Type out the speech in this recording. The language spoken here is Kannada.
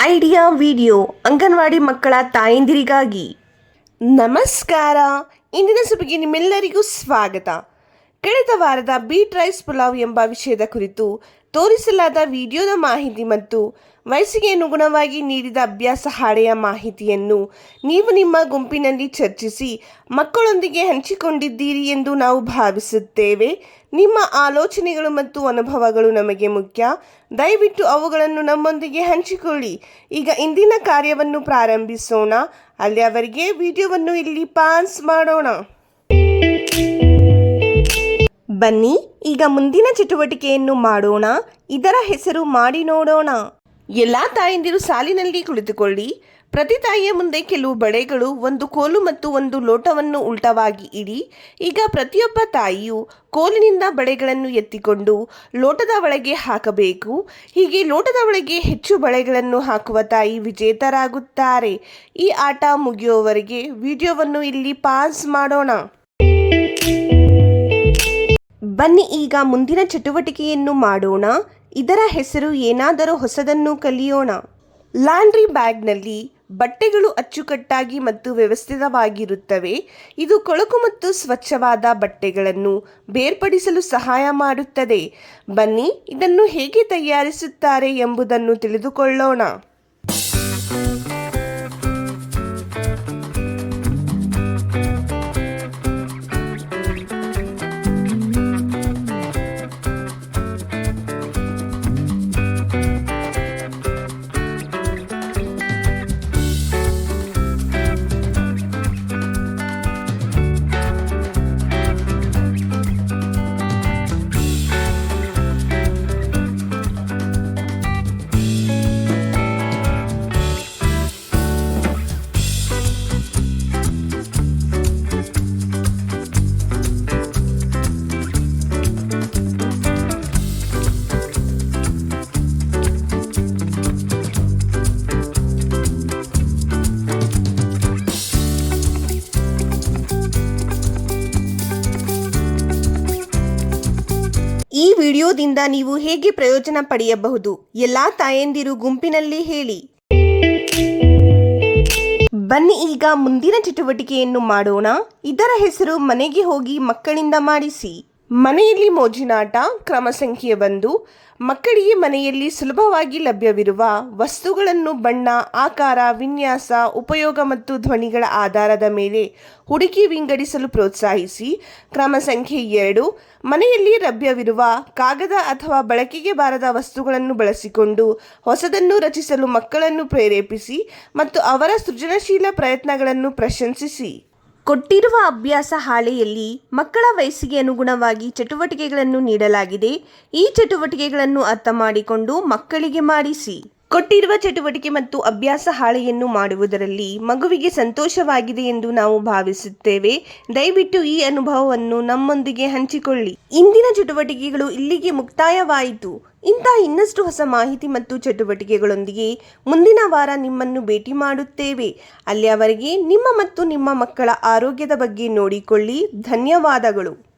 ಐಡಿಯಾ ವಿಡಿಯೋ ಅಂಗನವಾಡಿ ಮಕ್ಕಳ ತಾಯಂದಿರಿಗಾಗಿ. ನಮಸ್ಕಾರ. ಇಂದಿನ ಸಭೆಗೆ ನಿಮ್ಮೆಲ್ಲರಿಗೂ ಸ್ವಾಗತ. ಕಳೆದ ವಾರದ ಬೀಟ್ ರೈಸ್ ಪುಲಾವ್ ಎಂಬ ವಿಷಯದ ಕುರಿತು ತೋರಿಸಲಾದ ವಿಡಿಯೋದ ಮಾಹಿತಿ ಮತ್ತು ವಯಸ್ಸಿಗೆ ಅನುಗುಣವಾಗಿ ನೀಡಿದ ಅಭ್ಯಾಸ ಹಾಳೆಯ ಮಾಹಿತಿಯನ್ನು ನೀವು ನಿಮ್ಮ ಗುಂಪಿನಲ್ಲಿ ಚರ್ಚಿಸಿ ಮಕ್ಕಳೊಂದಿಗೆ ಹಂಚಿಕೊಂಡಿದ್ದೀರಿ ಎಂದು ನಾವು ಭಾವಿಸುತ್ತೇವೆ. ನಿಮ್ಮ ಆಲೋಚನೆಗಳು ಮತ್ತು ಅನುಭವಗಳು ನಮಗೆ ಮುಖ್ಯ. ದಯವಿಟ್ಟು ಅವುಗಳನ್ನು ನಮ್ಮೊಂದಿಗೆ ಹಂಚಿಕೊಳ್ಳಿ. ಈಗ ಇಂದಿನ ಕಾರ್ಯವನ್ನು ಪ್ರಾರಂಭಿಸೋಣ. ಅಲ್ಲಿಯವರೆಗೆ ವಿಡಿಯೋವನ್ನು ಇಲ್ಲಿ ಪಾಸ್ ಮಾಡೋಣ. ಬನ್ನಿ ಈಗ ಮುಂದಿನ ಚಟುವಟಿಕೆಯನ್ನು ಮಾಡೋಣ. ಇದರ ಹೆಸರು ಮಾಡಿ ನೋಡೋಣ. ಎಲ್ಲ ತಾಯಂದಿರು ಸಾಲಿನಲ್ಲಿ ಕುಳಿತುಕೊಳ್ಳಿ. ಪ್ರತಿ ತಾಯಿಯ ಮುಂದೆ ಕೆಲವು ಬಳೆಗಳು, ಒಂದು ಕೋಲು ಮತ್ತು ಒಂದು ಲೋಟವನ್ನು ಉಲ್ಟವಾಗಿ ಇಡಿ. ಈಗ ಪ್ರತಿಯೊಬ್ಬ ತಾಯಿಯು ಕೋಲಿನಿಂದ ಬಳೆಗಳನ್ನು ಎತ್ತಿಕೊಂಡು ಲೋಟದ ಒಳಗೆ ಹಾಕಬೇಕು. ಹೀಗೆ ಲೋಟದ ಒಳಗೆ ಹೆಚ್ಚು ಬಳೆಗಳನ್ನು ಹಾಕುವ ತಾಯಿ ವಿಜೇತರಾಗುತ್ತಾರೆ. ಈ ಆಟ ಮುಗಿಯುವವರೆಗೆ ವಿಡಿಯೋವನ್ನು ಇಲ್ಲಿ ಪಾಸ್ ಮಾಡೋಣ. ಬನ್ನಿ ಈಗ ಮುಂದಿನ ಚಟುವಟಿಕೆಯನ್ನು ಮಾಡೋಣ. ಇದರ ಹೆಸರು ಏನಾದರೂ ಹೊಸದನ್ನು ಕಲಿಯೋಣ. ಲಾಂಡ್ರಿ ಬ್ಯಾಗ್ನಲ್ಲಿ ಬಟ್ಟೆಗಳು ಅಚ್ಚುಕಟ್ಟಾಗಿ ಮತ್ತು ವ್ಯವಸ್ಥಿತವಾಗಿರುತ್ತವೆ. ಇದು ಕೊಳಕು ಮತ್ತು ಸ್ವಚ್ಛವಾದ ಬಟ್ಟೆಗಳನ್ನು ಬೇರ್ಪಡಿಸಲು ಸಹಾಯ ಮಾಡುತ್ತದೆ. ಬನ್ನಿ ಇದನ್ನು ಹೇಗೆ ತಯಾರಿಸುತ್ತಾರೆ ಎಂಬುದನ್ನು ತಿಳಿದುಕೊಳ್ಳೋಣ. ಈ ವಿಡಿಯೋದಿಂದ ನೀವು ಹೇಗೆ ಪ್ರಯೋಜನ ಪಡೆಯಬಹುದು? ಎಲ್ಲಾ ತಾಯಂದಿರು ಗುಂಪಿನಲ್ಲಿ ಹೇಳಿ. ಬನ್ನಿ ಈಗ ಮುಂದಿನ ಚಟುವಟಿಕೆಯನ್ನು ಮಾಡೋಣ. ಇದರ ಹೆಸರು ಮನೆಗೆ ಹೋಗಿ ಮಕ್ಕಳಿಂದ ಮಾಡಿಸಿ. ಮನೆಯಲ್ಲಿ ಮೋಜಿನಾಟ. ಕ್ರಮ ಸಂಖ್ಯೆ 1. ಮಕ್ಕಳಿಗೆ ಮನೆಯಲ್ಲಿ ಸುಲಭವಾಗಿ ಲಭ್ಯವಿರುವ ವಸ್ತುಗಳನ್ನು ಬಣ್ಣ, ಆಕಾರ, ವಿನ್ಯಾಸ, ಉಪಯೋಗ ಮತ್ತು ಧ್ವನಿಗಳ ಆಧಾರದ ಮೇಲೆ ಹುಡುಕಿ ವಿಂಗಡಿಸಲು ಪ್ರೋತ್ಸಾಹಿಸಿ. ಕ್ರಮ ಸಂಖ್ಯೆ 2. ಮನೆಯಲ್ಲಿ ಲಭ್ಯವಿರುವ ಕಾಗದ ಅಥವಾ ಬಳಕೆಗೆ ಬಾರದ ವಸ್ತುಗಳನ್ನು ಬಳಸಿಕೊಂಡು ಹೊಸದನ್ನು ರಚಿಸಲು ಮಕ್ಕಳನ್ನು ಪ್ರೇರೇಪಿಸಿ ಮತ್ತು ಅವರ ಸೃಜನಶೀಲ ಪ್ರಯತ್ನಗಳನ್ನು ಪ್ರಶಂಸಿಸಿ. ಕೊಟ್ಟಿರುವ ಅಭ್ಯಾಸ ಹಾಳೆಯಲ್ಲಿ ಮಕ್ಕಳ ವಯಸ್ಸಿಗೆ ಅನುಗುಣವಾಗಿ ಚಟುವಟಿಕೆಗಳನ್ನು ನೀಡಲಾಗಿದೆ. ಈ ಚಟುವಟಿಕೆಗಳನ್ನು ಅರ್ಥ ಮಾಡಿಕೊಂಡು ಮಕ್ಕಳಿಗೆ ಮಾಡಿಸಿ. ಕೊಟ್ಟಿರುವ ಚಟುವಟಿಕೆ ಮತ್ತು ಅಭ್ಯಾಸ ಹಾಳೆಯನ್ನು ಮಾಡುವುದರಲ್ಲಿ ಮಗುವಿಗೆ ಸಂತೋಷವಾಗಿದೆ ಎಂದು ನಾವು ಭಾವಿಸುತ್ತೇವೆ. ದಯವಿಟ್ಟು ಈ ಅನುಭವವನ್ನು ನಮ್ಮೊಂದಿಗೆ ಹಂಚಿಕೊಳ್ಳಿ. ಇಂದಿನ ಚಟುವಟಿಕೆಗಳು ಇಲ್ಲಿಗೆ ಮುಕ್ತಾಯವಾಯಿತು. ಇನ್ನಷ್ಟು ಹೊಸ ಮಾಹಿತಿ ಮತ್ತು ಚಟುವಟಿಕೆಗಳೊಂದಿಗೆ ಮುಂದಿನ ವಾರ ನಿಮ್ಮನ್ನು ಭೇಟಿ ಮಾಡುತ್ತೇವೆ. ಅಲ್ಲಿಯವರೆಗೆ ನಿಮ್ಮ ಮತ್ತು ನಿಮ್ಮ ಮಕ್ಕಳ ಆರೋಗ್ಯದ ಬಗ್ಗೆ ನೋಡಿಕೊಳ್ಳಿ. ಧನ್ಯವಾದಗಳು.